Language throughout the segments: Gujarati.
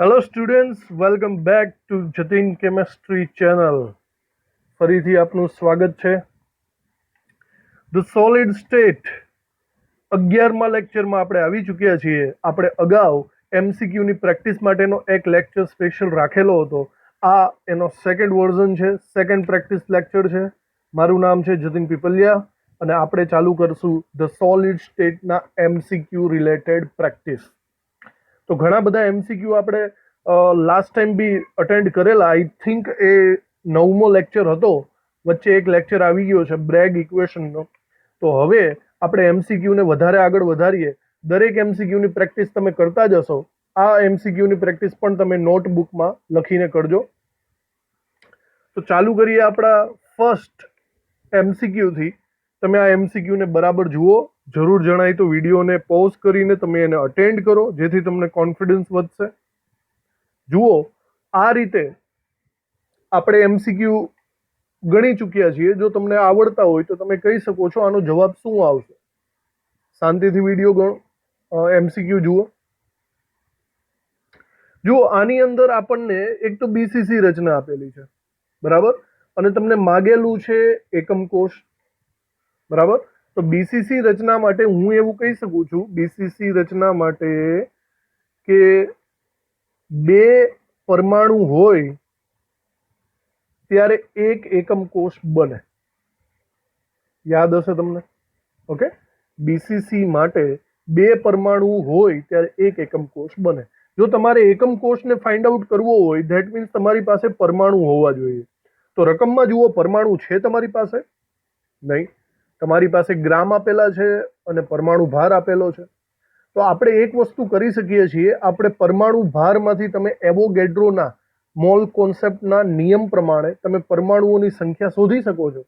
Hello students, welcome back to Jatin chemistry channel. ફરીથી આપનું સ્વાગત છે. ધ સોલિડ સ્ટેટ 11મા લેક્ચરમાં આપણે આવી ચૂક્યા છીએ. આપણે અગાઉ એમસીક્યુની પ્રેક્ટિસ માટેનો એક લેક્ચર સ્પેશિયલ રાખેલો હતો. આ એનો સેકન્ડ વર્ઝન છે, સેકન્ડ પ્રેક્ટિસ લેક્ચર છે. મારું નામ છે જતીન પીપલિયા અને આપણે ચાલુ કરશું ધ સોલિડ સ્ટેટના એમસીક્યુ રિલેટેડ પ્રેક્ટિસ. તો ઘણા બધા એમસીક્યુ આપણે લાસ્ટ ટાઈમ બી અટેન્ડ કરેલા. આઈ થિંક એ 9મો લેક્ચર હતો. વચ્ચે એક લેક્ચર આવી ગયો છે બ્રેગ ઇક્વેશનનો. તો હવે આપણે એમસીક્યુને વધારે આગળ વધારીએ. દરેક એમસીક્યુની પ્રેક્ટિસ તમે કરતા જશો. આ એમસીક્યુની પ્રેક્ટિસ પણ તમે નોટબુકમાં લખીને કરજો. તો ચાલુ કરીએ આપણા ફર્સ્ટ એમસીક્યુથી. તમે આ એમસીક્યુને બરાબર જુઓ. જરૂર જણાય તો વિડીયોને પોઝ કરીને તમે એને અટેન્ડ કરો, જેથી તમને કોન્ફિડન્સ વધશે. જુઓ, આ રીતે આપણે એમસીક્યુ ગણી ચૂક્યા છીએ. જો તમને આવડતા હોય તો તમે કહી શકો છો આનો જવાબ શું આવશે. શાંતિથી વિડીયો ગણો, એમસીક્યુ જુઓ. જુઓ, આની અંદર આપણને એક તો બીસીસી રચના આપેલી છે, બરાબર, અને તમને માગેલું છે એકમ કોષ, બરાબર. તો બીસીસી રચના માટે હું એવું કહી શકું છું, બીસીસી રચના માટે કે બે પરમાણુ હોય ત્યારે એક એકમ કોષ બને. યાદ હશે તમને? ઓકે, બીસીસી માટે બે પરમાણુ હોય ત્યારે એક એકમ કોષ બને. જો તમારે એકમ કોષને ફાઇન્ડ આઉટ કરવો હોય, ધેટ મીન્સ તમારી પાસે પરમાણુ હોવા જોઈએ. તો રકમમાં જુઓ, પરમાણુ છે તમારી પાસે? નહીં. તમારી પાસે ગ્રામ આપેલા છે અને પરમાણુ ભાર આપેલો છે. તો આપણે એક વસ્તુ કરી શકીએ છીએ. આપણે પરમાણુ ભારમાંથી તમે એવોગેડ્રોના મોલ કોન્સેપ્ટના નિયમ પ્રમાણે તમે પરમાણુઓની સંખ્યા શોધી શકો છો.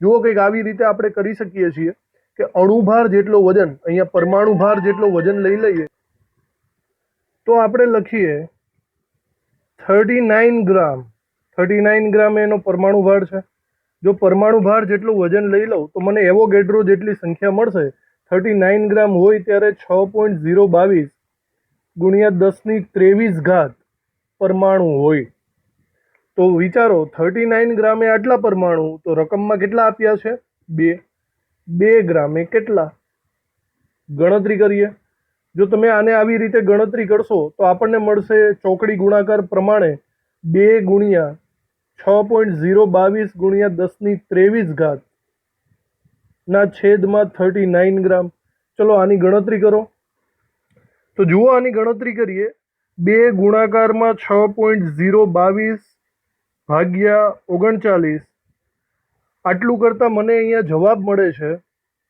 જુઓ, કંઈક આવી રીતે આપણે કરી શકીએ છીએ કે અણુભાર જેટલો વજન, અહીંયા પરમાણુ ભાર જેટલો વજન લઈ લઈએ તો આપણે લખીએ 39 ગ્રામ. 39 ગ્રામ એનો પરમાણુ ભાર છે. જો પરમાણુ ભાર જેટલું વજન લઈ લઉં તો મને એવોગેડ્રો જેટલી સંખ્યા મળશે. 39 ગ્રામ હોય ત્યારે 6.022 ગુણ્યા 10⁻23 પરમાણુ હોય. તો વિચારો, 39 ગ્રામે આટલા પરમાણુ, તો રકમમાં કેટલા આપ્યા છે? 2. 2 ગ્રામે કેટલા? ગણતરી કરીએ. જો તમે આને આવી રીતે ગણતરી કરશો તો આપણને મળશે ચોકડી ગુણાકાર પ્રમાણે 2 ગુણ્યા 6.022 ગુણ્યા 10⁻23 ના છેદમાં 39 ગ્રામ. ચલો આની ગણતરી કરો. તો જુઓ, આની ગણતરી કરીએ. 2 ગુણાકારમાં 6.022 ભાગ્યા 39, આટલું કરતાં મને અહીંયા જવાબ મળે છે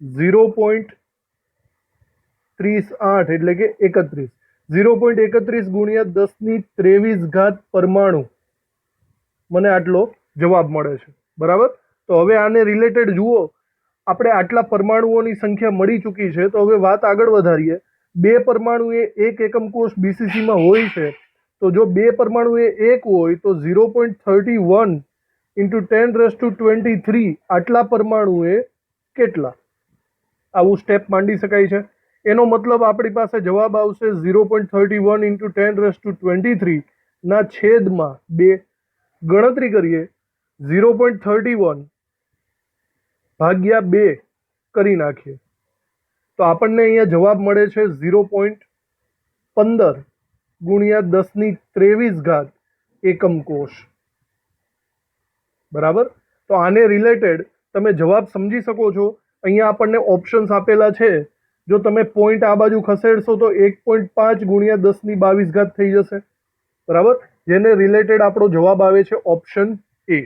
0.38, એટલે કે 31. 0.31 ગુણ્યા 10⁻23 પરમાણુ મને આટલો જવાબ મળે છે, બરાબર. તો હવે આને રિલેટેડ જુઓ, આપણે આટલા પરમાણુઓની સંખ્યા મળી ચૂકી છે. તો હવે વાત આગળ વધારીએ. બે પરમાણુ એ એક એકમ કોષ બીસીસીમાં હોય છે. તો જો બે પરમાણુ એ એક હોય તો 0.31 ઇન્ટુ 10⁻23 આટલા પરમાણુ એ કેટલા? આવું સ્ટેપ માંડી શકાય છે. એનો મતલબ આપણી પાસે જવાબ આવશે 0.31 ઇન્ટુ 10⁻23 ના છેદમાં 2. ગણતરી કરીએ. 0.31 ભાગ્યા 2 કરી નાખીએ તો આપણને અહીંયા જવાબ મળે છે 0.15 ગુણ્યા 10⁻23 એકમ કોષ, બરાબર. તો આને રિલેટેડ તમે જવાબ સમજી શકો છો. અહીંયા આપણને ઓપ્શન્સ આપેલા છે. જો તમે પોઈન્ટ આ બાજુ ખસેડશો તો 1.5 ગુણ્યા 10⁻22 થઈ જશે, બરાબર. જેને રિલેટેડ આપણો જવાબ આવે છે ઓપ્શન એ.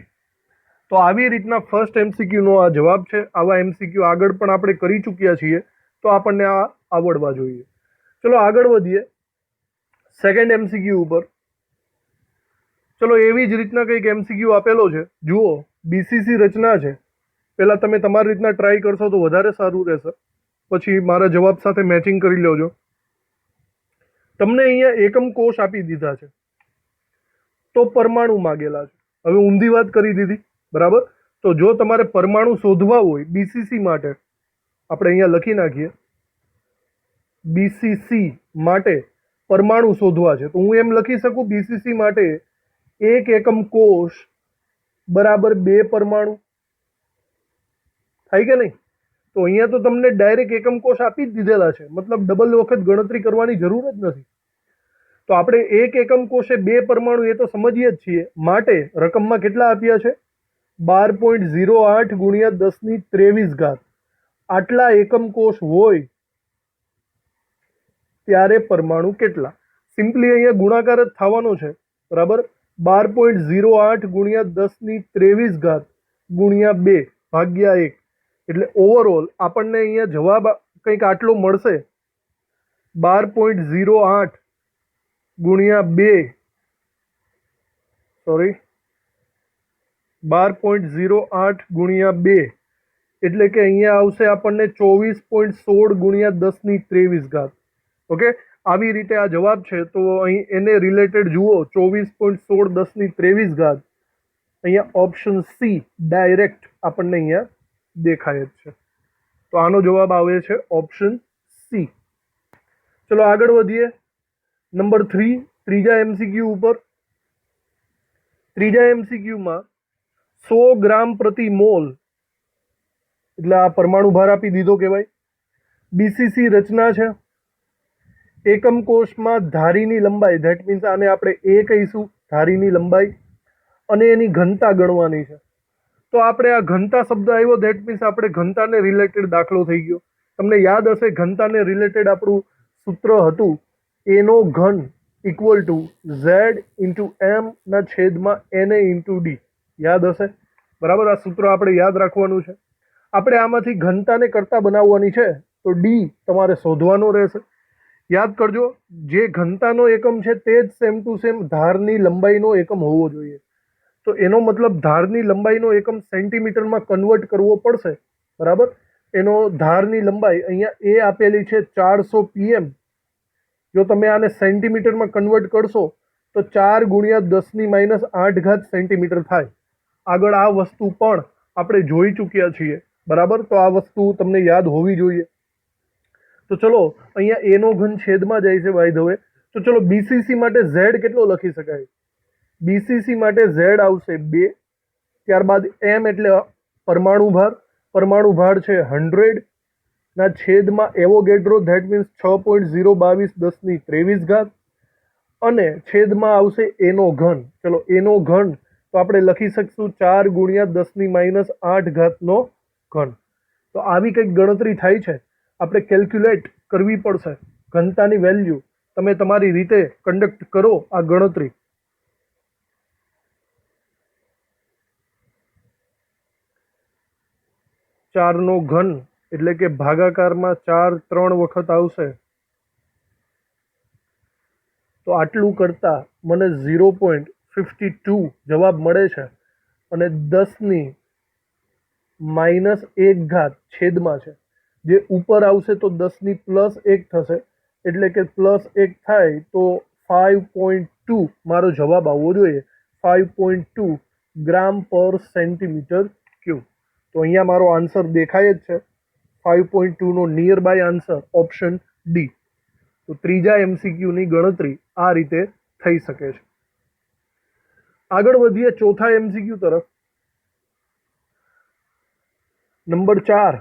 તો આવી રીતના ફર્સ્ટ એમસીક્યુનો આ જવાબ છે. આવા એમસીક્યુ આગળ પણ આપણે કરી ચૂક્યા છીએ, તો આપણને આ આવડવા જોઈએ. ચલો આગળ વધીએ સેકન્ડ એમસીક્યુ ઉપર. ચલો એવી જ રીતના કંઈક એમસીક્યુ આપેલો છે. જુઓ, બીસીસી રચના છે. પહેલાં તમે તમારી રીતના ટ્રાય કરશો તો વધારે સારું રહેશે. પછી મારા જવાબ સાથે મેચિંગ કરી લેજો. તમને અહીંયા એકમ કોષ આપી દીધા છે તો પરમાણુ માગેલા છે. હવે ઊંધી વાત કરી દીધી, બરાબર. તો જો તમારે પરમાણુ શોધવા હોય બીસીસી માટે, આપણે અહીંયા લખી નાખીએ બીસીસી માટે પરમાણુ શોધવા છે તો હું એમ લખી શકું બીસીસી માટે 1 એકમ કોષ બરાબર 2 પરમાણુ થાય કે નહીં? તો અહીંયા તો તમને ડાયરેક્ટ એકમ કોષ આપી જ દીધેલા છે, મતલબ ડબલ વખત ગણતરી કરવાની જરૂર જ નથી. તો આપણે 1 એકમ કોષે 2 પરમાણુ એ તો સમજીએ જ છીએ, માટે રકમમાં કેટલા આપ્યા છે? 12.08 ગુણ્યા 10⁻23 આટલા એકમ કોષ હોય ત્યારે પરમાણુ કેટલા? સિમ્પલી અહીંયા ગુણાકાર જ થવાનો છે, બરાબર. 12.08 ગુણ્યા 10⁻23 ગુણ્યા 2 ભાગ્યા 1, એટલે ઓવરઓલ આપણને અહીંયા જવાબ કંઈક આટલો મળશે. 12.08 ગુણ્યા 2 સોરી 12.08 ગુણ્યા 2 એટલે કે અહીંયા આવશે આપણને 24.16 ગુણ્યા 10⁻23. ઓકે, આવી રીતે આ જવાબ છે. તો અહીં એને રિલેટેડ જુઓ, 24.16 10⁻23. અહીંયા ઓપ્શન સી ડાયરેક્ટ આપણને અહીંયા દેખાય જ છે. તો આનો જવાબ આવે છે ઓપ્શન સી. ચલો આગળ વધીએ. નંબર 3, ત્રીજા એમસીક્યુ ઉપર. ત્રીજા એમસીક્યુમાં 100 ગ્રામ પ્રતિ મોલ એટલે આ પરમાણુ ભાર આપી દીધો કહેવાય. બીસીસી રચના છે. એકમ કોષમાં ધારીની લંબાઈ, ધેટ મીન્સ આને આપણે એ કહીશું, ધારીની લંબાઈ, અને એની ઘનતા ગણવાની છે. તો આપણે આ ઘનતા શબ્દ આવ્યો, ધેટ મીન્સ આપણે ઘનતાને રિલેટેડ દાખલો થઈ ગયો. તમને યાદ હશે ઘનતાને રિલેટેડ આપણું સૂત્ર હતું એનો ઘન equal to Z into M ના છેદમાં એને ઇન્ટુ ડી. યાદ હશે, બરાબર. આ સૂત્ર આપણે યાદ રાખવાનું છે. આપણે આમાંથી ઘનતાને કરતા બનાવવાની છે, તો ડી તમારે શોધવાનો રહેશે. યાદ કરજો, જે ઘનતાનો એકમ છે તે જ સેમ ટુ સેમ ધારની લંબાઈનો એકમ હોવો જોઈએ. તો એનો મતલબ ધારની લંબાઈનો એકમ સેન્ટીમીટરમાં કન્વર્ટ કરવો પડશે, બરાબર. એનો ધારની લંબાઈ અહીંયા એ આપેલી છે 400 pm. જો તમે આને સેન્ટીમીટરમાં કન્વર્ટ કરશો તો 4 ગુણ્યા 10⁻8 સેન્ટીમીટર થાય. આગળ આ વસ્તુ પણ આપણે જોઈ ચૂક્યા છીએ, બરાબર. તો આ વસ્તુ તમને યાદ હોવી જોઈએ. તો ચલો અહીંયા એનો ઘન છેદમાં જાય છે બાય ધ વે. તો ચલો બીસીસી માટે ઝેડ કેટલો લખી શકાય? બીસીસી માટે ઝેડ આવશે 2, ત્યારબાદ એમ એટલે પરમાણુ ભાર. પરમાણુ ભાર છે 100 ના છેદમાં એવોગેડ્રો, ધેટ મીન્સ 6.022 10⁻23, અને છેદમાં આવશે એનો ઘન. ચલો એનો ઘન તો આપણે લખી શકશું 4 ગુણ્યા 10⁻8 નો ઘન. તો આવી કંઈક ગણતરી થાય છે, આપણે કેલ્ક્યુલેટ કરવી પડશે. ઘનતાની વેલ્યુ તમે તમારી રીતે કન્ડક્ટ કરો આ ગણતરી. ચારનો ઘન એટલે કે ભાગાકારમાં 4 3 વખત આવશે. તો આટલું કરતા મને 0.52 જવાબ મળે છે, અને 10⁻1 છેદમાં છે. જે ઉપર આવશે તો 10⁻+1 થશે, એટલે કે +1 થાય તો 5.2 મારો જવાબ આવવો જોઈએ. 5.2 ગ્રામ પર સેન્ટીમીટર ક્યુબ. તો અહીંયા મારો આન્સર દેખાય જ છે. 5.2 નો nearby answer option D. તો ત્રીજા એમસીક્યુની ગણતરી આ રીતે થઈ શકે છે. આગળ વધીએ ચોથા એમસીક્યુ તરફ. નંબર 4.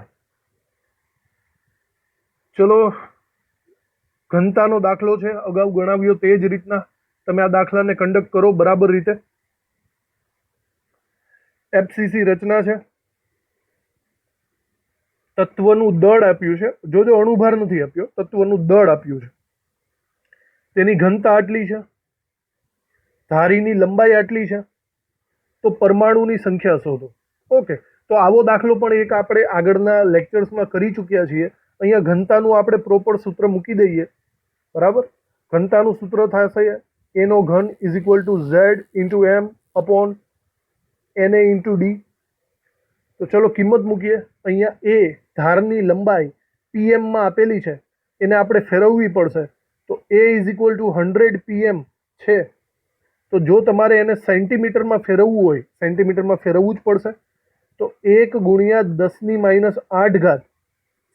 ચલો ઘનતાનો દાખલો છે, અગાઉ ગણાવ્યો તે જ રીતના તમે આ દાખલાને કન્ડક્ટ કરો બરાબર રીતે. એફસીસી રચના છે. તત્વનું દળ આપ્યું છે. જોજો અણુભાર નથી આપ્યો, તત્વનું દળ આપ્યું છે. તેની ઘનતા આટલી છે, ધારીની લંબાઈ આટલી છે. તો પરમાણુની સંખ્યા શોધો. ઓકે, તો આવો દાખલો પણ એક આપણે આગળના લેક્ચર્સમાં કરી ચૂક્યા છીએ. અહીંયા ઘનતાનું આપણે પ્રોપર સૂત્ર મૂકી દઈએ, બરાબર. ઘનતાનું સૂત્ર થશે એનો ઘન is equal to Z into M upon એને ઇન્ટુ ડી. તો ચલો કિંમત મૂકીએ. અહીંયા એ ધારની લંબાઈ પીએમમાં આપેલી છે, એને આપણે ફેરવવી પડશે. તો એ ઇઝ ઇક્વલ ટુ 100 pm છે. તો જો તમારે એને સેન્ટીમીટરમાં ફેરવવું હોય, સેન્ટીમીટરમાં ફેરવવું જ પડશે. તો 1 ગુણ્યા 10⁻8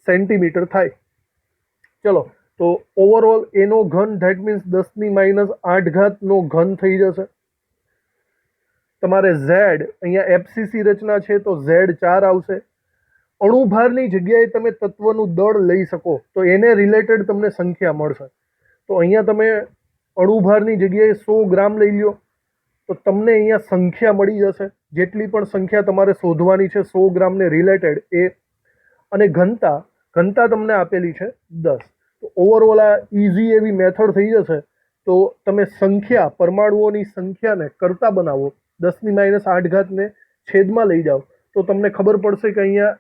સેન્ટીમીટર થાય. ચલો તો ઓવરઓલ એનો ઘન ધેટ મીન્સ 10⁻8 ઘન થઈ જશે. તમારે ઝેડ, અહીંયા એફસીસી રચના છે તો Z4 આવશે. અણુભારની જગ્યાએ તમે તત્વનું દળ લઈ શકો તો એને રિલેટેડ તમને સંખ્યા મળશે. તો અહીંયા તમે અણુભારની જગ્યાએ 100 ગ્રામ લઈ લો તો તમને અહીંયા સંખ્યા મળી જશે. જેટલી પણ સંખ્યા તમારે શોધવાની છે 100 ગ્રામને રિલેટેડ એ. અને ઘનતા તમને આપેલી છે 10. તો ઓવરઓલ આ ઇઝી એવી મેથડ થઈ જશે. તો તમે સંખ્યા, પરમાણુઓની સંખ્યાને કરતા બનાવો, 10⁻8 ને છેદમાં લઈ જાઓ તો તમને ખબર પડશે કે અહીંયા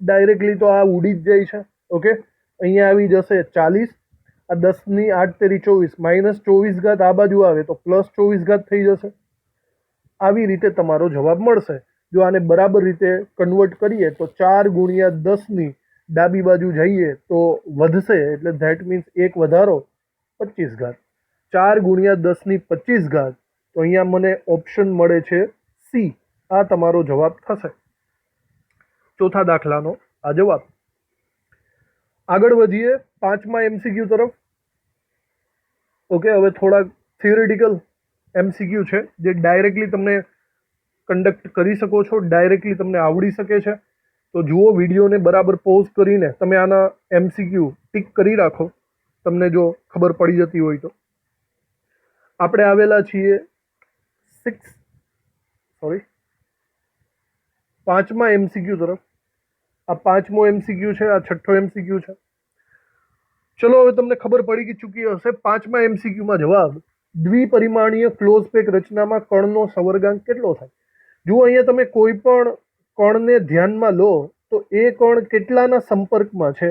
ડાયરેક્ટલી તો આ ઉડી જ જાય છે. ઓકે, અહીંયા આવી જશે 40, આ 10⁻8 * 24 -24 આ બાજુ આવે તો +24 થઈ જશે. આવી રીતે તમારો જવાબ મળશે. જો આને બરાબર રીતે કન્વર્ટ કરીએ તો 4 × 10 ડાબી બાજુ જઈએ તો વધશે, એટલે ધેટ મીન્સ એક વધારો 25. 4 × 10⁻25. તો અહીંયા મને ઓપ્શન મળે છે સી. આ તમારો જવાબ થશે. ચોથા દાખલાનો આ જવાબ. આગળ વધીએ 5મા MCQ તરફ. ઓકે, હવે થોડા થિયરિટિકલ MCQ છે જે ડાયરેક્ટલી તમને કન્ડક્ટ કરી શકો છો, ડાયરેક્ટલી તમને આવડી શકે છે. તો જુઓ, વિડીયોને બરાબર પોઝ કરીને તમે આના MCQ ટિક કરી રાખો, તમને જો ખબર પડી જતી હોય તો. આપણે આવેલા છીએ 5મા MCQ તરફ. આ 5મો MCQ છે, આ 6થો MCQ છે. ચલો, હવે તમને ખબર પડી ચૂકી હશે. 5મા MCQમાં જવાબ, દ્વિપરિમાણીય ક્લોઝ પેક રચનામાં કણનો સવર્ગાંક કેટલો થાય? જુઓ, અહીંયા તમે કોઈ પણ કણને ધ્યાનમાં લો તો એ કણ કેટલાના સંપર્કમાં છે?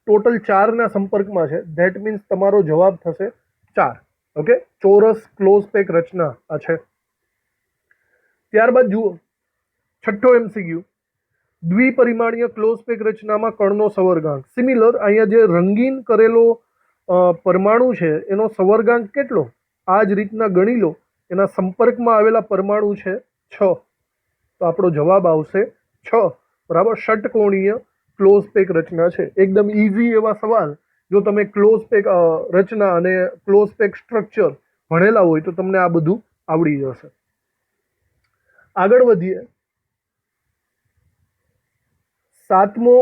ટોટલ 4ના સંપર્કમાં છે. ધેટ મીન્સ તમારો જવાબ થશે 4. ઓકે, ચોરસ ક્લોઝ પેક રચના આ છે. ત્યારબાદ જુઓ 6થો MCQ, દ્વિપરિમાણીય ક્લોઝ પેક રચનામાં કણનો સવર્ગાંક. સિમિલર, અહીંયા જે રંગીન કરેલો પરમાણુ છે એનો સવર્ગાંક કેટલો? આ જ રીતના ગણી લો. એના સંપર્કમાં આવેલા પરમાણુ છે 6, તો આપણો જવાબ આવશે 6. બરાબર, ષટકોણીય ક્લોઝ પેક રચના છે. એકદમ ઇઝી એવા સવાલ. જો તમે ક્લોઝ પેક રચના અને ક્લોઝ પેક સ્ટ્રક્ચર ભણેલા હોય તો તમને આ બધું આવડી જશે. આગળ વધીએ 7મો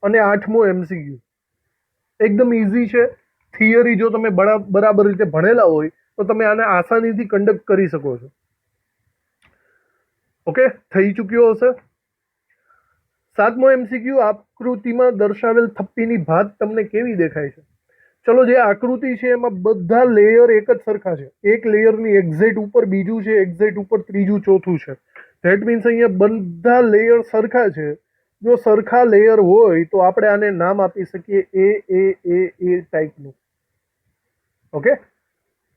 અને 8મો MCQ. એકદમ ઇઝી છે. થિયરી જો તમે બરાબર રીતે ભણેલા હોય તો તમે આને આસાનીથી કન્ડક્ટ કરી શકો છો. ઓકે, થઈ ચૂક્યો હશે. 7મો MCQ, આકૃતિમાં દર્શાવેલ થપ્પીની ભાત તમને કેવી દેખાય છે? ચલો, જે આકૃતિ છે એમાં બધા લેયર એક જ સરખા છે. એક લેયરની એક્ઝેક્ટ ઉપર બીજું છે, એક્ઝેક્ટ ઉપર ત્રીજું, ચોથું છે. ધેટ મીન્સ અહીંયા બધા લેયર સરખા છે. જો સરખા લેયર હોય તો આપણે આને નામ આપી શકીએ એ ટાઈપનું. ઓકે,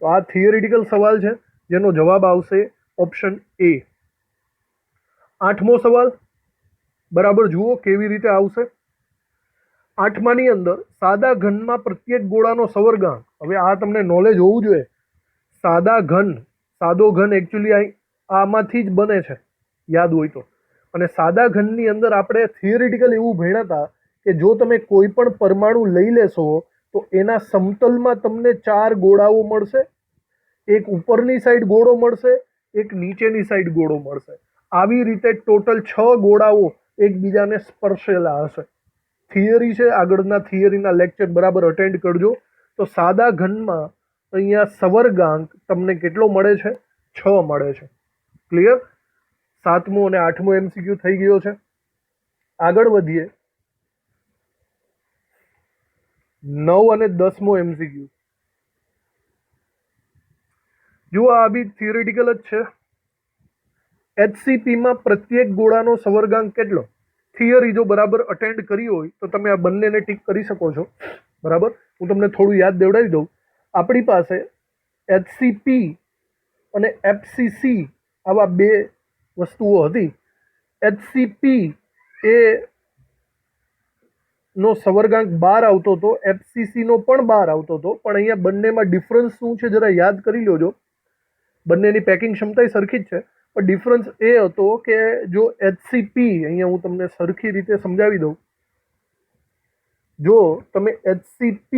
તો આ થિયરિટિકલ સવાલ છે જેનો જવાબ આવશે ઓપ્શન એ. 8મો સવાલ બરાબર જુઓ કેવી રીતે આવશે. 8માની અંદર સાદા ઘનમાં પ્રત્યેક ગોળાનો સવર્ગાંક. હવે આ તમને નોલેજ હોવું જોઈએ. સાદો ઘન એકચ્યુઅલી આમાંથી જ બને છે, યાદ હોય તો. અને સાદા ઘનની અંદર આપણે થિયરિટિકલ એવું ભણ્યા હતા કે જો તમે કોઈ પણ પરમાણુ લઈ લેશો તો એના સમતલમાં તમને 4 ગોળાઓ મળશે. એક ઉપરની સાઈડ ગોળો મળશે, એક નીચેની સાઈડ ગોળો મળશે. આવી રીતે ટોટલ 6 ગોળાઓ એકબીજાને સ્પર્શેલા હશે. થિયરી છે, આગળના થિયરીના લેક્ચર બરાબર અટેન્ડ કરજો. તો સાદા ઘનમાં અહીંયા સવર્ગાંક તમને કેટલો મળે છે? 6 મળે છે. ક્લિયર? 7મો અને 8મો MCQ થઈ ગયો છે. આગળ વધીએ 9 અને 10મો MCQ. જુઓ, આ બી થિયરિટિકલ જ છે. HCP માં પ્રત્યેક ગોળાનો સવર્ગાંક કેટલો? થિયરી જો બરાબર અટેન્ડ કરી હોય તો તમે આ બંનેને ટીક કરી શકો છો. બરાબર, હું તમને થોડું યાદ દેવડાવી દઉં. આપણી પાસે HCP અને FCC આવા બે વસ્તુઓ હતી. HCP એ નો સવર્ગાંક 12 આવતો હતો, FCC નો પણ 12 આવતો હતો. પણ અહીંયા બંનેમાં ડિફરન્સ શું છે જરા યાદ કરી લેજો. બંનેની પેકિંગ ક્ષમતા સરખી જ છે, પણ ડિફરન્સ એ હતો કે જો HCP, અહીંયા હું તમને સરખી રીતે સમજાવી દઉં. જો તમે HCP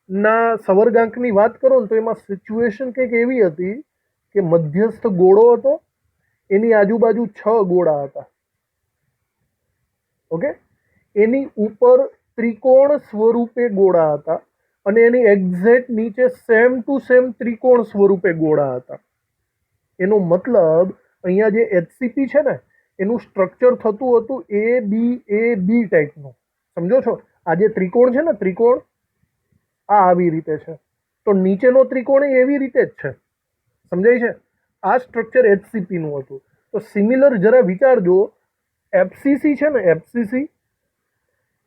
ના સવર્ગાંકની વાત કરો ને તો એમાં સિચ્યુએશન કંઈક એવી હતી કે મધ્યસ્થ ગોળો હતો, એની આજુબાજુ 6 ગોળા હતા. ઓકે, એની ઉપર ત્રિકોણ સ્વરૂપે ગોળા હતા અને એની એક્ઝેક્ટ નીચે સેમ ટુ સેમ ત્રિકોણ સ્વરૂપે ગોળા હતા. એનો મતલબ અહીંયા જે HCP છે ને એનું સ્ટ્રક્ચર થતું હતું A B ટાઈપનું. સમજો છો? આ જે ત્રિકોણ છે ને, ત્રિકોણ આ આવી રીતે છે, તો નીચેનો ત્રિકોણ એવી રીતે જ છે. સમજાય છે? આ સ્ટ્રક્ચર HCP નું હતું. તો સિમિલર જરા વિચારજો, FCC છે ને,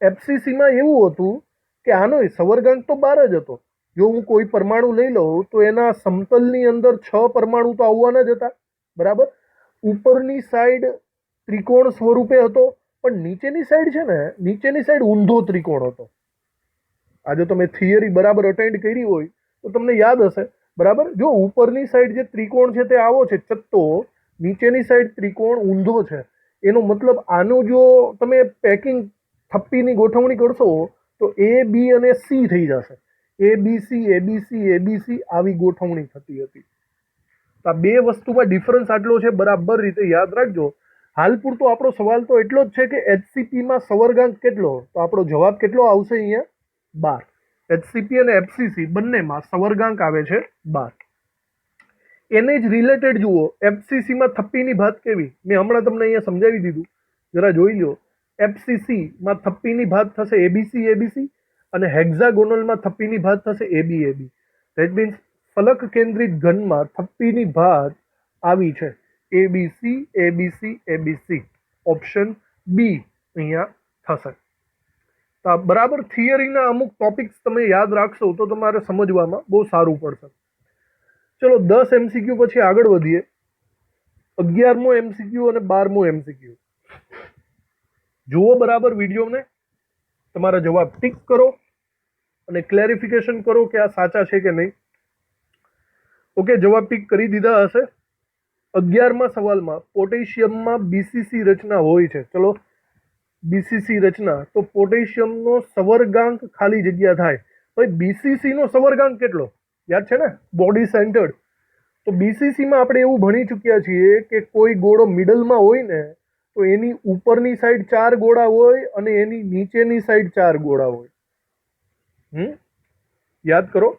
FCC માં એવું હતું કે આનો સવર્ગાંક તો 12 જ હતો. જો હું કોઈ પરમાણુ લઈ લઉં તો એના સમતલની અંદર 6 પરમાણુ તો આવવાના જ હતા, બરાબર. ઉપરની સાઈડ ત્રિકોણ સ્વરૂપે હતો, પણ નીચેની સાઈડ છે ને, નીચેની સાઈડ ઊંધો ત્રિકોણ હતો. આ જો તમે થિયરી બરાબર અટેન્ડ કરી હોય તો તમને યાદ હશે, બરાબર. જો ઉપરની સાઈડ જે ત્રિકોણ છે તે આવો છે ચત્તો, નીચેની સાઈડ ત્રિકોણ ઊંધો છે. એનો મતલબ આનું જો તમે પેકિંગ થપ્પીની ગોઠવણી કરશો તો A B અને C થઈ જશે. ABC આવી ગોઠવણી થતી હતી. તો આ બે વસ્તુમાં ડિફરન્સ આટલો છે, બરાબર રીતે યાદ રાખજો. હાલ પૂરતો આપણો સવાલ તો એટલો જ છે કે HCPમાં સવર્ગાંક કેટલો, તો આપણો જવાબ કેટલો આવશે અહીંયા? 12. HCP અને FCC બંનેમાં સવર્ગાંક આવે છે 12. એને જ રિલેટેડ જુઓ, FCCમાં થપ્પીની ભાત કેવી, મેં હમણાં તમને અહીંયા સમજાવી દીધું, જરા જોઈ લો. FCCમાં થપ્પીની ભાત થશે ABC અને હેક્ઝાગોનલમાં થપ્પીની ભાત થશે AB. ધેટ મીન્સ ફલક કેન્દ્રિત ઘનમાં થપ્પીની ભાત આવી છે ABC. ઓપ્શન B અહીંયા થશે. તો આ બરાબર થિયરીના અમુક ટોપિક્સ તમે યાદ રાખશો તો તમારે સમજવામાં બહુ સારું પડશે. ચલો 10 MCQ પછી આગળ વધીએ. 11મો MCQ અને 12મો MCQ. જુઓ બરાબર વિડીયોને, તમારા જવાબ ટિક કરો અને ક્લેરિફિકેશન કરો કે આ સાચા છે કે નહીં. ઓકે, જવાબ ટિક કરી દીધા હશે. 11મા સવાલમાં પોટેશિયમમાં BCC રચના હોય છે. ચલો, BCC રચના, તો પોટેશિયમનો સવર્ગાંક ખાલી જગ્યા થાય. તો BCC નો સવર્ગાંક કેટલો યાદ છે ને, બોડી સેન્ટર્ડ. તો BCCમાં આપણે એવું ભણી ચૂક્યા છીએ કે કોઈ ગોળો મિડલમાં હોય ને તો એની ઉપરની સાઈડ 4 ગોળા હોય અને એની નીચેની સાઈડ 4 ગોળા હોય. યાદ કરો,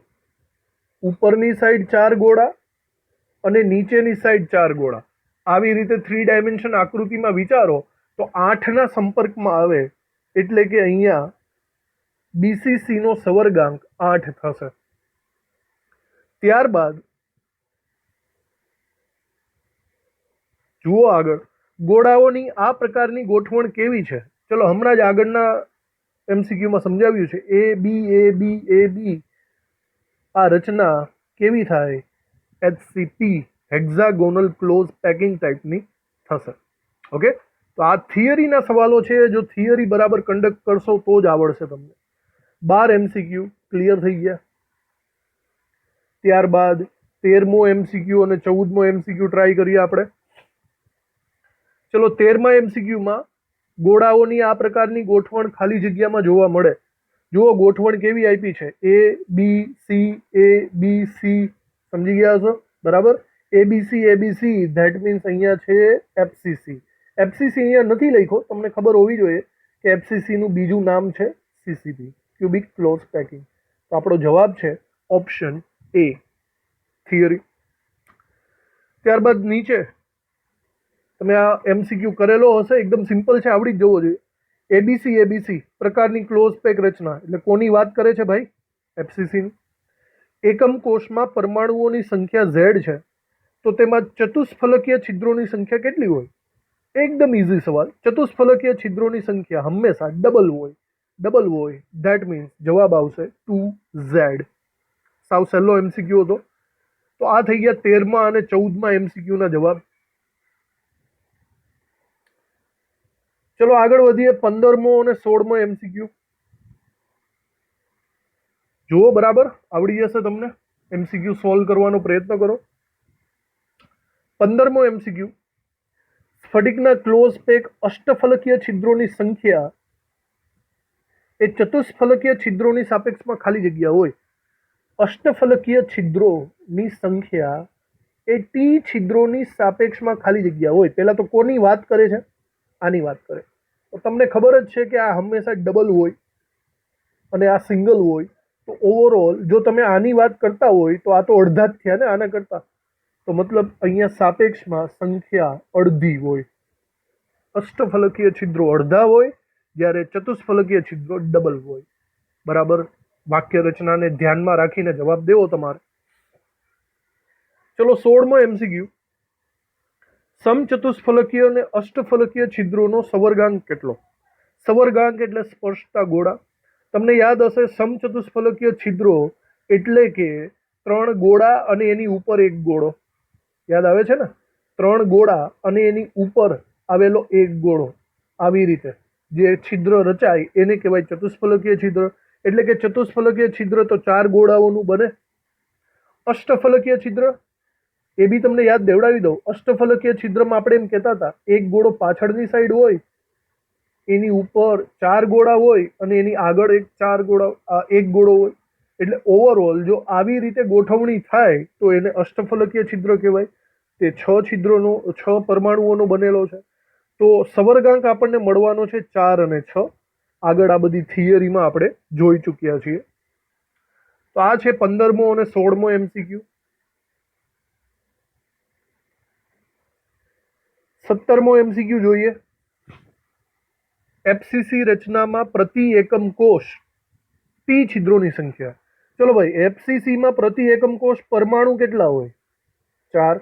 ઉપરની સાઈડ 4 ગોળા અને નીચેની સાઈડ 4 ગોળા. આવી રીતે 3 ડાયમેન્શન આકૃતિમાં વિચારો તો 8ના સંપર્કમાં આવે એટલે કે અહીંયા BCC નો સવર્ગાંક 8 થશે. ત્યારબાદ જુઓ આગળ, ગોળાઓની આ પ્રકારની ગોઠવણ કેવી છે. ચલો, હમણાં જ આગળના MCQમાં સમજાવ્યું છે. AB. આ રચના કેવી થાય? HCP, હેક્ઝાગોનલ ક્લોઝ પેકિંગ ટાઈપની થશે. ઓકે, તો આ થિયરીના સવાલો છે. જો થિયરી બરાબર કન્ડક્ટ કરશો તો જ આવડશે તમને. 12 MCQ ક્લિયર થઈ ગયા. ત્યારબાદ 13મો MCQ અને 14મો MCQ ટ્રાય કરીએ આપણે. ચલો, 13મા MCQમાં ગોળાઓની આ પ્રકારની ગોઠવણ ખાલી જગ્યામાં જોવા મળે. જુઓ ગોઠવણ કેવી આપી છે, ABC. સમજી ગયા હશો, બરાબર. ABC, ધેટ મીન્સ અહીંયા છે FCC. અહીંયા નથી લખ્યો, તમને ખબર હોવી જોઈએ કે FCC નું બીજું નામ છે CCP, ક્યુબિક ક્લોઝ પેકિંગ. તો આપણો જવાબ છે ઓપ્શન A, થિયરી. ત્યારબાદ નીચે તમે આ MCQ કરેલો હશે, એકદમ સિમ્પલ છે, આવડી જ જવો જોઈએ. ABC પ્રકારની ક્લોઝ પેક રચના એટલે કોની વાત કરે છે ભાઈ? FCC ની. એકમ કોષમાં પરમાણુઓની સંખ્યા Z છે, તો તેમાં ચતુષ્ફલકીય છિદ્રોની સંખ્યા કેટલી હોય? એકદમ ઇઝી સવાલ. ચતુષ્ફલકીય છિદ્રોની સંખ્યા હંમેશા ડબલ હોય. ધેટ મીન્સ જવાબ આવશે 2Z. સાવ સહેલો MCQ હતો. તો આ થઈ ગયા 13મા અને 14મા MCQ ના જવાબ. ચલો આગળ વધીએ. 15મો અને 16મો MCQ. જુઓ બરાબર, આવડી જશે તમને. MCQ સોલ્વ કરવાનો પ્રયત્ન કરો. 15મો MCQ. સ્ફટિકના ક્લોઝ પેક અષ્ટફલકીય છિદ્રોની સંખ્યા એ ચતુષ્ફલકીય છિદ્રોની સાપેક્ષમાં ખાલી જગ્યા હોય. અષ્ટફલકીય છિદ્રોની સંખ્યા એ ટી છિદ્રોની સાપેક્ષમાં ખાલી જગ્યા હોય. પહેલા તો કોની વાત કરે છે? આની વાત કરે. તો તમને ખબર જ છે કે આ હંમેશા ડબલ હોય અને આ સિંગલ હોય. તો ઓવરઓલ જો તમે આની વાત કરતા હોય તો આ તો અડધા જ થયા ને આના કરતા. તો મતલબ અહીંયા સાપેક્ષમાં સંખ્યા અડધી હોય. અષ્ટફલકીય છિદ્રો અડધા હોય જ્યારે ચતુષ્ફલકીય છિદ્રો ડબલ હોય. બરાબર? વાક્ય રચનાને ધ્યાનમાં રાખીને જવાબ દેવો તમારે. ચલો 16મો MCQ. સમચતુષ્ફલકીય અને અષ્ટફલકીય છિદ્રોનો સવર્ગાંક કેટલો? સવર્ગાંક એટલે સ્પર્શતા ગોળા. તમને યાદ હશે સમચતુષ્ફલકીય છિદ્રો એટલે કે 3 ગોળા અને એની ઉપર એક ગોળો. યાદ આવે છે ને? 3 ગોળા અને એની ઉપર આવેલો એક ગોળો. આવી રીતે જે છિદ્ર રચાય એને કહેવાય ચતુષ્ફલકીય છિદ્ર. એટલે કે ચતુષ્ફલકીય છિદ્ર તો 4 ગોળાઓનું બને. અષ્ટફલકીય છિદ્ર એ બી તમને યાદ દેવડાવી દઉં. અષ્ટફલકીય છિદ્રમાં આપણે એમ કહેતા હતા એક ગોળો પાછળની સાઈડ હોય, એની ઉપર 4 ગોળા હોય અને એની આગળ એક ગોળો હોય. એટલે ઓવરઓલ જો આવી રીતે ગોઠવણી થાય તો એને અષ્ટફલકીય છિદ્ર કહેવાય. તે 6 પરમાણુઓનો બનેલો છે. તો સવર્ગાંક આપણને મળવાનો છે 4 અને 6. આગળ આ બધી થિયરીમાં આપણે જોઈ ચૂક્યા છીએ. તો આ છે 15મો અને 16મો MCQ. 17મો MCQ જોઈએ. FCC રચનામાં પ્રતિ એકમ કોષ ટી છિદ્રોની સંખ્યા. ચલો ભાઈ, FCC માં પ્રતિ એકમ કોષ પરમાણુ કેટલા હોય? 4.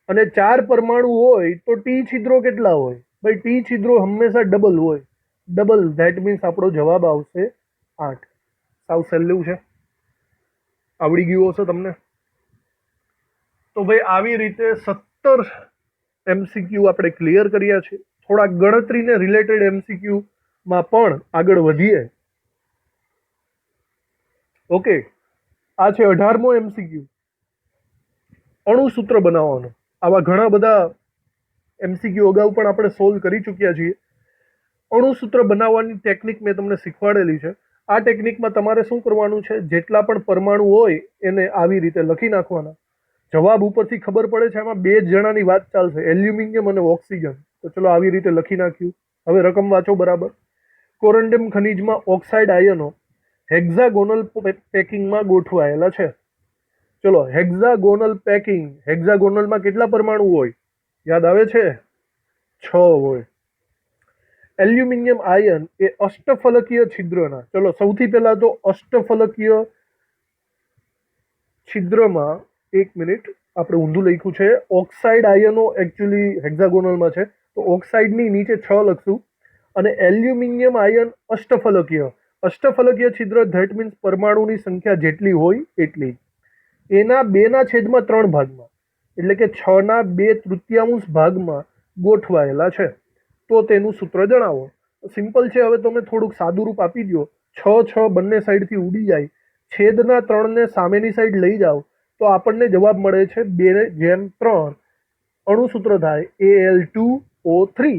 અને 4 પરમાણુ હોય તો ટી છિદ્રો કેટલા હોય? ભાઈ ટી છિદ્રો હંમેશા ડબલ હોય. ડબલ ધેટ મીન્સ આપણો જવાબ આવશે 8. સાવ સહેલું છે, આવડી ગયું હશે તમને. તો ભાઈ આવી રીતે 17 MCQ આપણે ક્લિયર કર્યા છે. થોડા ગણતરીને રિલેટેડ MCQ માં પણ આગળ વધીએ. ઓકે, આ છે 18મો MCQ. અણુસૂત્ર બનાવવાનો. આવા ઘણા બધા MCQ અગાઉ પણ આપણે સોલ્વ કરી ચૂક્યા છીએ. અણુસૂત્ર બનાવવાની ટેકનિક મેં તમને શીખવાડેલી છે. આ ટેકનિકમાં તમારે શું કરવાનું છે? જેટલા પણ પરમાણુ હોય એને આવી રીતે લખી નાખવાના. જવાબ ઉપરથી ખબર પડે છે. આમાં 2 જણાની વાત ચાલશે, એલ્યુમિનિયમ અને ઓક્સિજન. તો ચલો આવી રીતે લખી નાખ્યું. હવે રકમ વાંચો બરાબર. કોરન્ડિયમ ખનિજમાં ઓક્સાઇડ આયનો હેક્ઝાગોનલ પેકિંગમાં ગોઠવાયેલા છે. ચલો હેક્ઝાગોનલ પેકિંગ. હેક્ઝાગોનલમાં કેટલા પરમાણુ હોય? યાદ આવે છે? 6 હોય. એલ્યુમિનિયમ આયન એ અષ્ટફલકીય છિદ્રના. ચલો સૌથી પહેલા તો અષ્ટફલકીય છિદ્રમાં, એક મિનિટ, આપણે ઊંધું લખ્યું છે. ઓક્સાઇડ આયનો એકચ્યુઅલી હેક્ઝાગોનલમાં છે, તો ઓક્સાઇડની નીચે 6 લખશું. અને એલ્યુમિનિયમ આયન અષ્ટફલકીય. અષ્ટફલકીય છિદ્ર ધેટ મીન્સ પરમાણુની સંખ્યા જેટલી હોય એટલી. એના 2/3 ભાગમાં એટલે કે 6/2 ભાગમાં ગોઠવાયેલા છે. તો તેનું સૂત્ર જણાવો. સિમ્પલ છે. હવે તમે થોડુંક સાદું રૂપ આપી દો. 6 બંને સાઈડથી ઉડી જાય, છેદના 3ને સામેની સાઈડ લઈ જાઓ તો આપણને જવાબ મળે છે 2/3. અણુસૂત્ર થાય Al2O3.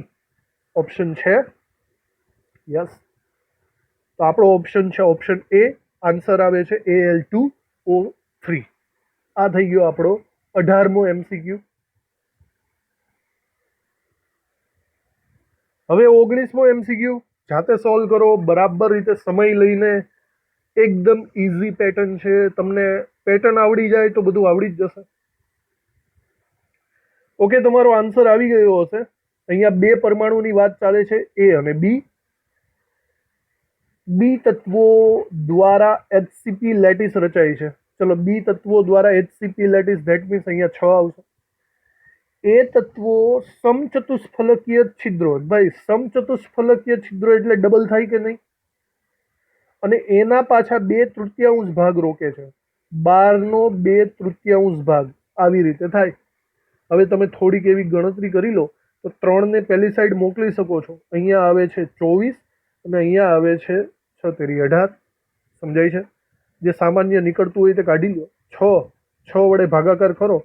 ઓપ્શન છે યસ. તો આપણો ઓપ્શન છે ઓપ્શન એ. આન્સર આવે છે Al2O3. આ થઈ ગયો આપણો 18મો MCQ. હવે 19મો MCQ જાતે સોલ્વ કરો બરાબર રીતે, સમય લઈને. એકદમ ઇઝી પેટર્ન છે. તમને પેટર્ન આવડી જાય તો બધું આવડી જ જશે. ઓકે, તમારો આન્સર આવી ગયો હશે. અહીંયા 2 પરમાણુની વાત ચાલે છે, એ અને બી. બી તત્વો દ્વારા HCP લેટિસ રચાય છે. ચલો બી તત્વો દ્વારા HCP લેટિસ ધેટ મીન્સ અહીંયા 6 આવશે. એ તત્વો સમચતુષ્ફલકીય છિદ્રો. ભાઈ સમચતુષ્ફલકીય છિદ્રો એટલે ડબલ થાય કે નહીં? અને એના પાછા 2/3 ભાગ રોકે છે. 12નો 2/3 ભાગ આવી રીતે થાય. હવે તમે થોડીક એવી ગણતરી કરી લો તો 3ને પહેલી સાઈડ મોકલી શકો છો. અહીંયા આવે છે 24 અને અહીંયા આવે છે 6 તેરી 18. સમજાય છે? જે સામાન્ય નીકળતું હોય તે કાઢી લો. 6 વડે ભાગાકાર કરો.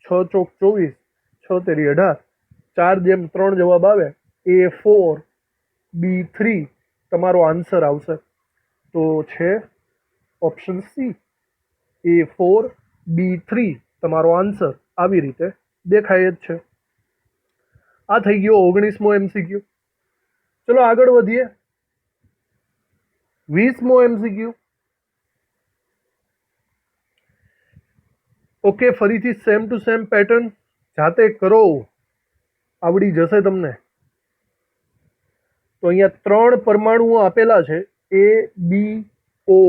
6 ચોક 24, 6 તેરી 18. 4/3 જવાબ આવે. A4, B3, તમારો આન્સર આવશે. તો છે ઓપ્શન સી, A4B3 તમારો આન્સર આવી રીતે દેખાય જ છે. આ થઈ ગયો 19મો MCQ. ચલો આગળ વધીએ. 20મો MCQ. ઓકે, ફરીથી સેમ ટુ સેમ પેટર્ન, જાતે કરો, આવડી જશે તમને. તો અહીંયા 3 પરમાણુઓ આપેલા છે, A B O.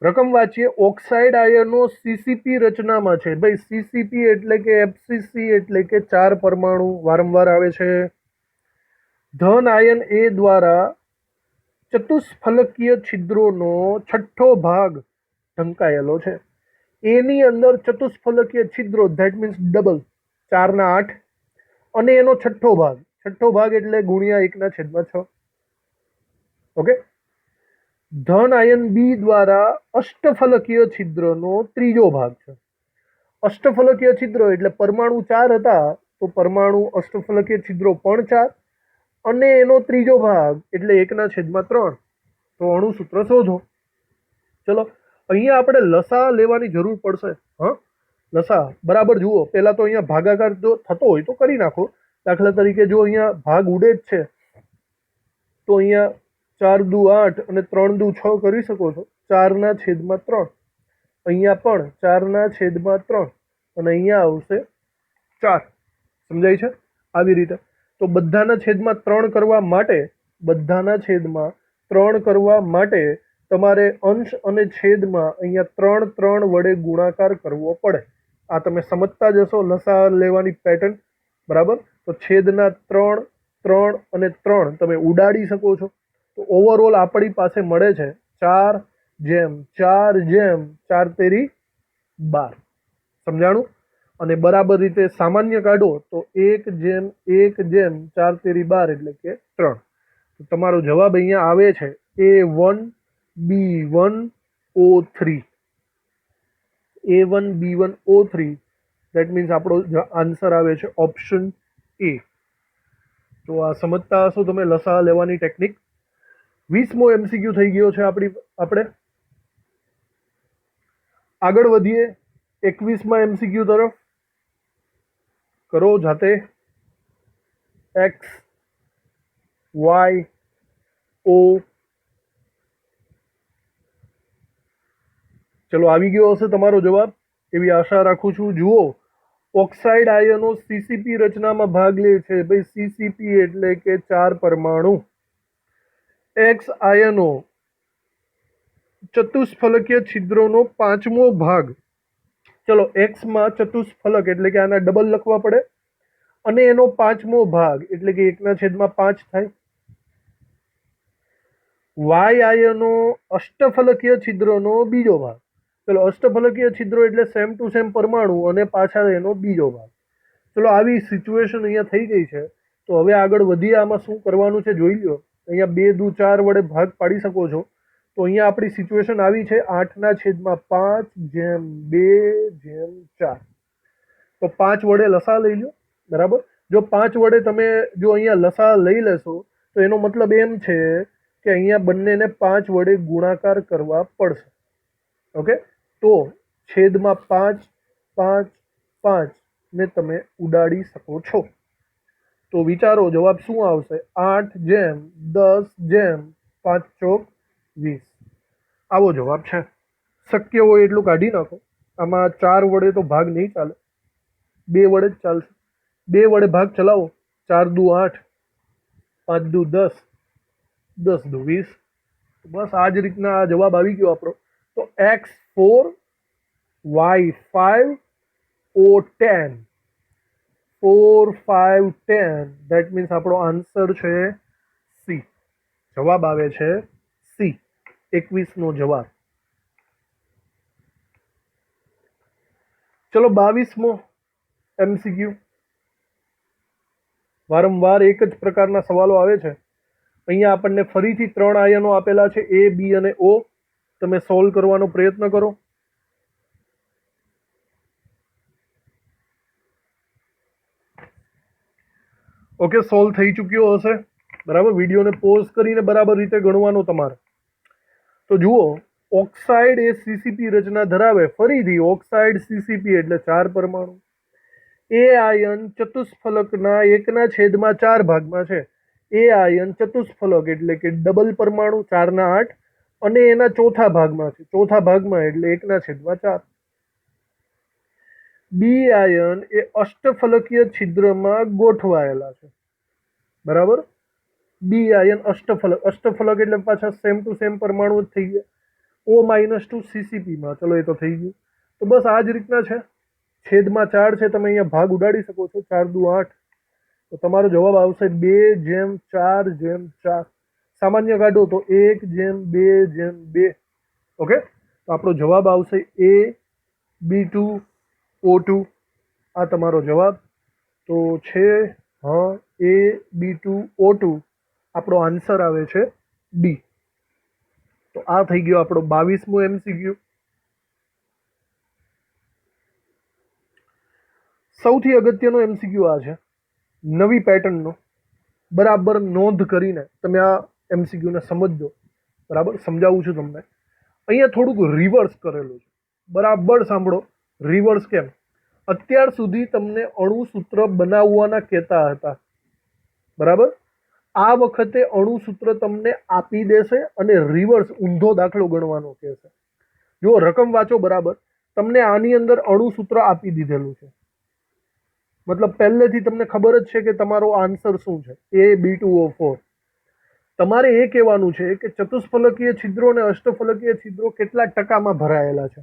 રકમ વાંચીએ. ઓક્સાઇડ આયનો CCP રચનામાં છે. ભાઈ CCP એટલે કે FCC એટલે કે 4 પરમાણુ વારંવાર આવે છે. ધન આયન A દ્વારા ચતુષ્ફલકીય છિદ્રોનો છઠ્ઠો ભાગ ઢંકાયેલો છે. એની અંદર ચતુષ્ફલકીય છિદ્રો, ધેટ મીન્સ ડબલ, 4/8, અને એનો છઠ્ઠો ભાગ એટલે ગુણ્યા 1/6. ઓકે. ધન આયન બી દ્વારા અષ્ટફલકીય છિદ્રનો ત્રીજો ભાગ છે. અષ્ટફલકીય છિદ્રો એટલે પરમાણુ 4 હતા, તો પરમાણુ અષ્ટફલકીય છિદ્રો પણ 4, અને એનો ત્રીજો ભાગ એટલે 1/3. તો અણુસૂત્ર શોધો. ચલો, અહીંયા આપણે લસા લેવાની જરૂર પડશે. લસા બરાબર જુઓ. પહેલા તો અહીંયા ભાગાકાર જો થતો હોય તો કરી નાખો. દાખલા તરીકે જો અહીંયા ભાગ ઉડે જ છે, તો અહીંયા 4 દુ 8 અને 3 દુ 6 કરી શકો છો. 4/3. અહીંયા પણ 4/3, અને અહીંયા આવશે 4. સમજાય છે? આવી રીતે. તો બધાના છેદમાં 3 કરવા માટે તમારે અંશ અને છેદમાં અહીંયા 3 વડે ગુણાકાર કરવો પડે. આ તમે સમજતા જશો લસા લેવાની પેટર્ન. બરાબર. તો છેદના 3, 3 અને 3 તમે ઉડાડી શકો છો. તો ઓવરઓલ આપણી પાસે મળે છે 4/4/4 તેરી 12. સમજાણું? અને બરાબર રીતે સામાન્ય કાઢો તો 1/1/4 તેરી 12 એટલે કે 3. તો તમારો જવાબ અહીંયા આવે છે A1B1O3. A1B1O3. દેટ મીન્સ આપણો આન્સર આવે છે ઓપ્શન A. તો આ સમજતા હશો તમે લસા લેવાની ટેકનિક. 20મો MCQ થઈ ગયો છે આપણે. આગળ વધીએ 21મા MCQ તરફ. કરો જાતે. X Y O. ચલો, આવી ગયો હશે તમારો જવાબ, એવી આશા રાખું છું. જુઓ, ઓક્સાઇડ આયનો CCP રચનામાં ભાગ લે છે. ભાઈ CCP એટલે કે 4 પરમાણુ. એક્સ આયનો ચતુષ્ફલકીય છિદ્રોનો 5મો ભાગ. ચલો, એક્સમાં ચતુષ્ફલક એટલે કે આના ડબલ લખવા પડે, અને એનો 5મો ભાગ એટલે કે 1/5 થાય. વાય આયનો અષ્ટફલકીય છિદ્રોનો બીજો ભાગ. ચલો, અષ્ટફલકીય છિદ્રો એટલે સેમ ટુ સેમ પરમાણુ અને પાછા એનો બીજો ભાગ. ચલો, આવી સિચ્યુએશન અહીંયા થઈ ગઈ છે. તો હવે આગળ વધીએ. આમાં શું કરવાનું છે જોઈ લો. અહીંયા 2 દુ 4 વડે ભાગ પાડી શકો છો. તો અહીંયા આપણી સિચ્યુએશન આવી છે 8/5/2/4. તો 5 વડે લસા લઈ લો. બરાબર. જો 5 વડે તમે જો અહીંયા લસા લઈ લેશો તો એનો મતલબ એમ છે કે અહીંયા બંનેને 5 વડે ગુણાકાર કરવા પડશે. ઓકે. તો છેદમાં 5, 5, 5 ને તમે ઉડાડી શકો છો. તો વિચારો જવાબ શું આવશે? 8/10/5×20. આવો જવાબ છે. શક્ય હોય એટલું કાઢી નાખો. આમાં 4 વડે તો ભાગ નહીં ચાલે, 2 વડે જ ચાલશે. 2 વડે ભાગ ચલાવો. 4 દુ 8, 5 દુ 10, 10 દુ 20. બસ આ જ રીતના આ જવાબ આવી ગયો આપણો. તો X4 Y5 O10. 4, 5, 10. That means આપણો આન્સર છે સી. જવાબ આવે છે સી, 21નો જવાબ. ચલો, 22મો MCQ. વારંવાર એક જ પ્રકારના સવાલો આવે છે. અહીંયા આપણને ફરીથી 3 આયનો આપેલા છે, A, B અને O. તમે સોલ્વ કરવાનો પ્રયત્ન કરો. ઓકે, સોલ્વ થઈ ચૂક્યો હશે. બરાબર, વિડીયોને પોઝ કરીને બરાબર રીતે ગણવાનો તમારે. તો જુઓ, ઓક્સાઇડ એ સીસીપી રચના ધરાવે. ફરીથી ઓક્સાઇડ સીસીપી એટલે 4 પરમાણુ. એ આયન ચતુષ્ફલકના 1/4 ભાગમાં છે. એ આયન ચતુષ્ફલક એટલે કે ડબલ પરમાણુ 4/8 અને એના ચોથા ભાગમાં છે. ચોથા ભાગમાં એટલે 1/4. બી આયન એ અષ્ટફલકીય છિદ્રમાં ગોઠવાયેલા છે. બરાબર, બી આયન અષ્ટફલક. અષ્ટફલક એટલે પાછા સેમ ટુ સેમ પરમાણુ જ થઈ ગયા. O- સીસીપીમાં, ચલો એ તો થઈ ગયું. તો બસ આ જ રીતના છે. છેદમાં 4 છે, તમે અહીંયા ભાગ ઉડાડી શકો છો. 4 દુ 8, તો તમારો જવાબ આવશે 2/4/4. સામાન્ય કાઢો તો 1/2/2. ઓકે, તો આપણો જવાબ આવશે A B2O2. આ તમારો જવાબ તો છે. હા, A B2O2 આપણો આન્સર આવે છે ડી. તો આ થઈ ગયો આપણો 22મો MCQ. સૌથી અગત્યનો MCQ આ છે, નવી પેટર્નનો. બરાબર નોંધ કરીને તમે આ MCQને સમજજો. બરાબર સમજાવું છું તમને. અહીંયા થોડુંક રિવર્સ કરેલું છે. બરાબર સાંભળો, રિવર્સ કેમ? અત્યાર સુધી તમને અણુસૂત્ર બનાવવાના કહેતા હતા. બરાબર, આ વખતે અણુસૂત્ર તમને આપી દેશે અને રિવર્સ ઊંધો દાખલો ગણવાનો કહેશે. જો રકમ વાંચો બરાબર, તમને આની અંદર અણુસૂત્ર આપી દીધેલું છે. મતલબ પહેલેથી તમને ખબર જ છે કે તમારો આન્સર શું છે, A B2O4. તમારે એ કહેવાનું છે કે ચતુષ્ફલકીય છિદ્રો અને અષ્ટફલકીય છિદ્રો કેટલા ટકામાં ભરાયેલા છે.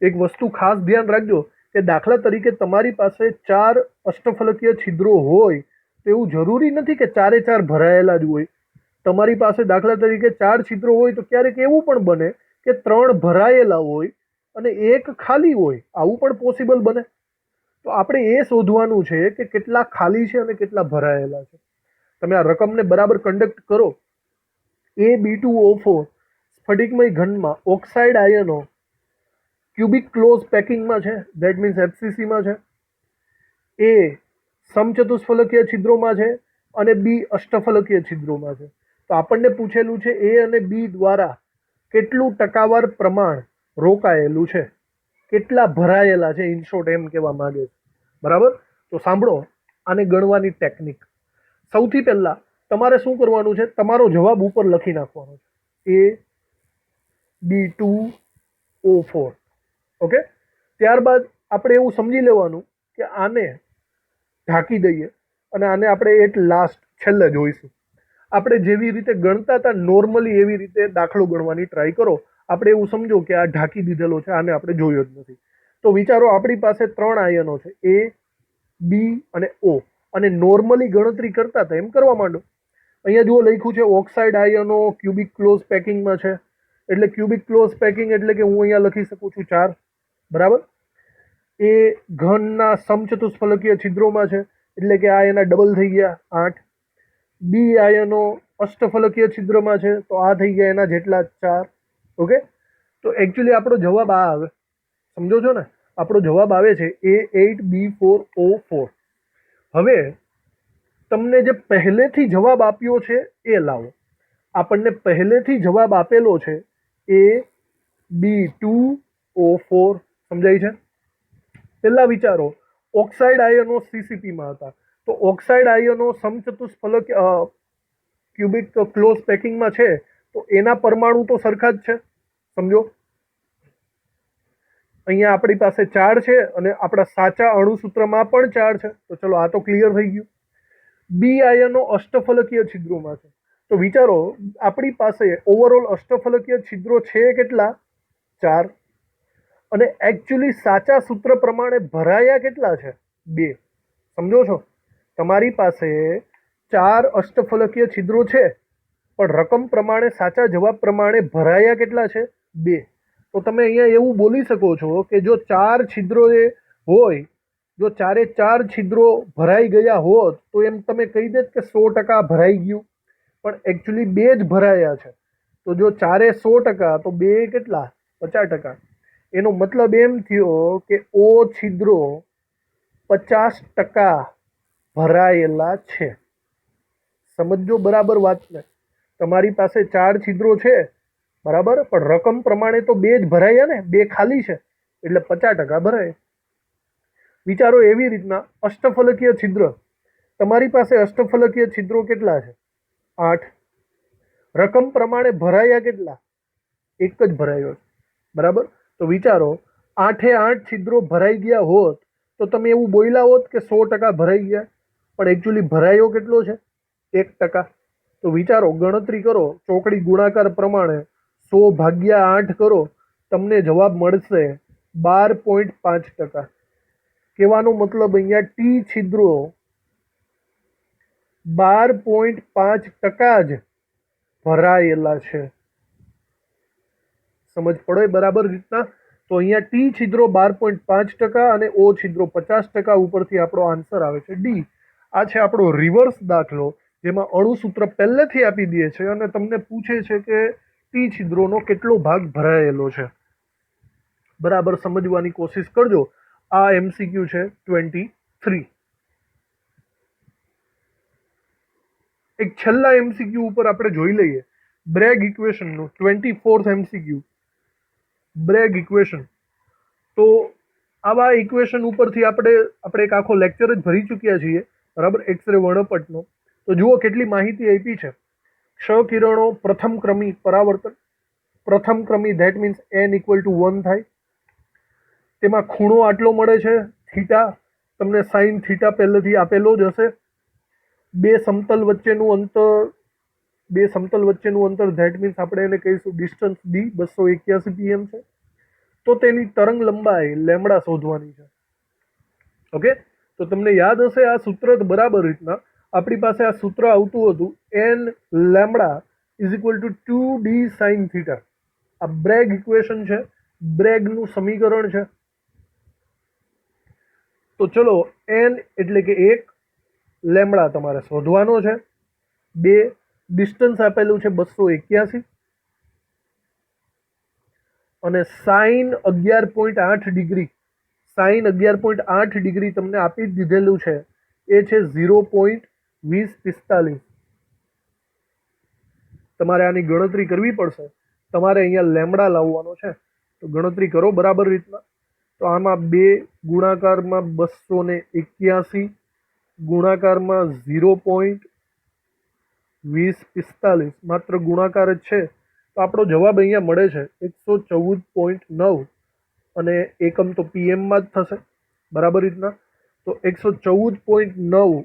એક વસ્તુ ખાસ ધ્યાન રાખજો કે દાખલા તરીકે તમારી પાસે 4 અષ્ટફલકીય છિદ્રો હોય તો એવું જરૂરી નથી કે 4/4 ભરાયેલા જ હોય. તમારી પાસે દાખલા તરીકે 4 છિદ્રો હોય તો ક્યારેક એવું પણ બને કે 3 ભરાયેલા હોય અને 1 ખાલી હોય. આવું પણ પોસિબલ બને. તો આપણે એ શોધવાનું છે કે કેટલા ખાલી છે અને કેટલા ભરાયેલા છે. તમે આ રકમને બરાબર કન્ડક્ટ કરો. A B2O4 સ્ફટિકમય ઘનમાં ઓક્સાઇડ આયનો ક્યુબિક ક્લોઝ પેકિંગમાં છે, ધેટ મીન્સ FCCમાં છે. એ સમચતુષ્ફલકીય છિદ્રોમાં છે અને બી અષ્ટફલકીય છિદ્રોમાં છે. તો આપણને પૂછેલું છે એ અને બી દ્વારા કેટલું ટકાવાર પ્રમાણ રોકાયેલું છે, કેટલા ભરાયેલા છે, ઇન શોર્ટ એમ કહેવા માંગે છે. બરાબર, તો સાંભળો આને ગણવાની ટેકનિક. સૌથી પહેલા તમારે શું કરવાનું છે, તમારો જવાબ ઉપર લખી નાખવાનો છે, A B2O4. ઓકે, ત્યારબાદ આપણે એવું સમજી લેવાનું કે આને ઢાંકી દઈએ અને આને આપણે એટ લાસ્ટ છેલ્લે જોઈશું. આપણે જેવી રીતે ગણતા હતા નોર્મલી એવી રીતે દાખલો ગણવાની ટ્રાય કરો. આપણે એવું સમજો કે આ ઢાંકી દીધેલો છે, આને આપણે જોયો જ નથી. તો વિચારો આપણી પાસે 3 આયનો છે, A B અને O, અને નોર્મલી ગણતરી કરતા હતા એમ કરવા માંડો. અહીંયા જુઓ લખ્યું છે ઓક્સાઇડ આયનો ક્યુબિક ક્લોઝ પેકિંગમાં છે. એટલે ક્યુબિક ક્લોઝ પેકિંગ એટલે કે હું અહીંયા લખી શકું છું 4. બરાબર, એ ઘનના સમચતુષ્ફલકીય છિદ્રોમાં છે એટલે કે આ એના ડબલ થઈ ગયા 8. બી આયનો અષ્ટફલકીય છિદ્રમાં છે તો આ થઈ ગયા એના જેટલા 4. ઓકે, તો એકચ્યુઅલી આપણો જવાબ આ આવે. સમજો છો ને, આપણો જવાબ આવે છે A8B4O4. હવે તમને જે પહેલેથી જવાબ આપ્યો છે એ લાવો. આપણને પહેલેથી જવાબ આપેલો છે A B2O4. સમજાય છે? પહેલા વિચારો, ઓક્સાઇડ આયનો સીસીપીમાં હતા તો ઓક્સાઇડ આયનો સમચતુષ્ફલક ક્યુબિક ક્લોઝ પેકિંગમાં છે તો એના પરમાણુ તો સરખા જ છે. સમજો, અહીંયા આપણી પાસે 4 છે અને આપણા સાચા અણુસૂત્રમાં પણ 4 છે. તો ચલો આ તો ક્લિયર થઈ ગયું. બી આયનો અષ્ટફલકીય છિદ્રોમાં છે તો વિચારો આપણી પાસે ઓવરઓલ અષ્ટફલકીય છિદ્રો છે કેટલા? 4. અને એકચ્યુઅલી સાચા સૂત્ર પ્રમાણે ભરાયા કેટલા છે? 2. સમજો છો, તમારી પાસે 4 અષ્ટફલકીય છિદ્રો છે પણ રકમ પ્રમાણે સાચા જવાબ પ્રમાણે ભરાયા કેટલા છે? 2. તો તમે અહીંયા એવું બોલી શકો છો કે જો 4 છિદ્રો હોય, જો 4 છિદ્રો ભરાઈ ગયા હોત તો એમ તમે કહી દેત કે 100% ભરાઈ ગયું. પણ એકચ્યુઅલી 2 જ ભરાયા છે. તો જો 4 100% તો 2 કેટલા? 50%. એનો મતલબ એમ થયો કે O છિદ્રો 50% ભરાયેલા છે. સમજો બરાબર વાતને. તમારી પાસે 4 છિદ્રો છે બરાબર, પણ રકમ પ્રમાણે તો 2 જ ભરાયા ને, 2 ખાલી છે એટલે 50% ભરાય. વિચારો એવી રીતના અષ્ટફલકીય છિદ્ર, તમારી પાસે અષ્ટફલકીય છિદ્રો કેટલા છે? 8. રકમ પ્રમાણે ભરાયા કેટલા? 1 જ ભરાયો છે બરાબર. તો વિચારો 8 એ 8 છિદ્રો ભરાઈ ગયા હોત તો તમે એવું બોલ્યા હોત કે 100% ભરાઈ ગયા, પણ એકચ્યુઅલી ભરાયો કેટલો છે? 1%. તો વિચારો, ગણતરી કરો ચોકડી ગુણાકાર પ્રમાણે, 100 ભાગ્યા 8 કરો, તમને જવાબ મળશે 12.5%. કહેવાનો મતલબ અહીંયા ટી છિદ્રો 12.5% જ ભરાયેલા છે. સમજ પડે બરાબર રીતના? તો અહીંયા ટી છિદ્રો 12.5% અને ઓ છિદ્રો 50% ઉપરથી આપણો આન્સર આવે છે ડી. આ છે આપણો રિવર્સ દાખલો, જેમાં અણુસૂત્ર પહેલેથી આપી દે છે અને તમને પૂછે છે કે ટી છિદ્રોનો કેટલો ભાગ ભરાયેલો છે. બરાબર સમજવાની કોશિશ કરજો. આ MCQ છે 23. એક છેલ્લા MCQ ઉપર આપણે જોઈ લઈએ, બ્રેગ ઇક્વેશનનું 24th MCQ. Bragg equation. તો આવા ઇક્વેશન ઉપરથી આપણે એક આખો લેક્ચર જ ભરી ચૂક્યા છીએ બરાબર, એક્સરે વર્ણપટનો. તો જુઓ કેટલી માહિતી આપી છે. ક્ષ કિરણો પ્રથમ ક્રમી પરાવર્તન, પ્રથમ ક્રમી ધેટ મીન્સ n = 1 થાય. તેમાં ખૂણો આટલો મળે છે થીટા, તમને સાઇન થીટા પહેલેથી આપેલો જ હશે. બે સમતલ વચ્ચેનું અંતર ધેટ મીન્સ આપણે એને કહીશું ડિસ્ટન્સ d, 281 pm છે. તો તેની તરંગ લંબાઈ લેમડા શોધવાની છે. ઓકે, તો તમને યાદ હશે આ સૂત્ર બરાબર રીતના આપણી પાસે આ સૂત્ર આવતું હતું, n lambda = 2d sin theta. આ બ્રેગ ઇક્વેશન છે, બ્રેગનું સમીકરણ છે. તો ચલો, n એટલે કે 1, લેમડા તમારે શોધવાનો છે. 2, ડિસ્ટન્સ આપેલું છે 281, અને સાઇન 11.8 ડિગ્રી, સાઇન 11.8 ડિગ્રી તમને આપી જ દીધેલું છે, એ છે 0.2045. તમારે આની ગણતરી કરવી પડશે. તમારે અહીંયા લેમડા લાવવાનો છે, તો ગણતરી કરો બરાબર રીતના. તો આમાં 2 ગુણાકારમાં 281 ગુણાકારમાં 0.2045, માત્ર ગુણાકાર જ છે. તો આપણો જવાબ અહીંયા મળે છે 114.9, અને એકમ તો પીએમમાં જ થશે બરાબર રીતના. તો 114.9,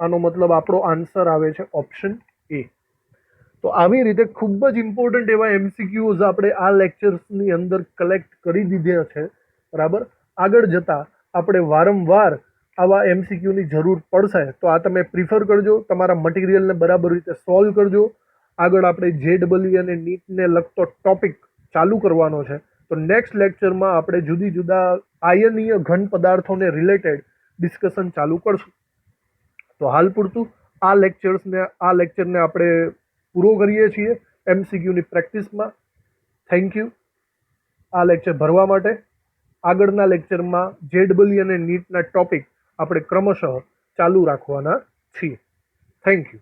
આનો મતલબ આપણો આન્સર આવે છે ઓપ્શન એ. તો આવી રીતે ખૂબ જ ઇમ્પોર્ટન્ટ એવા MCQs આપણે આ લેક્ચર્સની અંદર કલેક્ટ કરી દીધા છે બરાબર. આગળ જતાં આપણે વારંવાર આવા MCQની જરૂર પડશે, તો આ તમે પ્રિફર કરજો, તમારા મટીરિયલને બરાબર રીતે સોલ્વ કરજો. આગળ આપણે JEE અને નીટને લગતો ટોપિક ચાલુ કરવાનો છે. તો નેક્સ્ટ લેક્ચરમાં આપણે જુદા આયનીય ઘન પદાર્થોને રિલેટેડ ડિસ્કશન ચાલુ કરશું. તો હાલ પૂરતું આ લેક્ચરને આપણે પૂરો કરીએ છીએ MCQની પ્રેક્ટિસમાં. થેન્ક યુ આ લેક્ચર ભરવા માટે. આગળના લેક્ચરમાં JEE અને નીટના ટોપિક આપણે ક્રમશઃ ચાલુ રાખવાના છીએ. Thank you.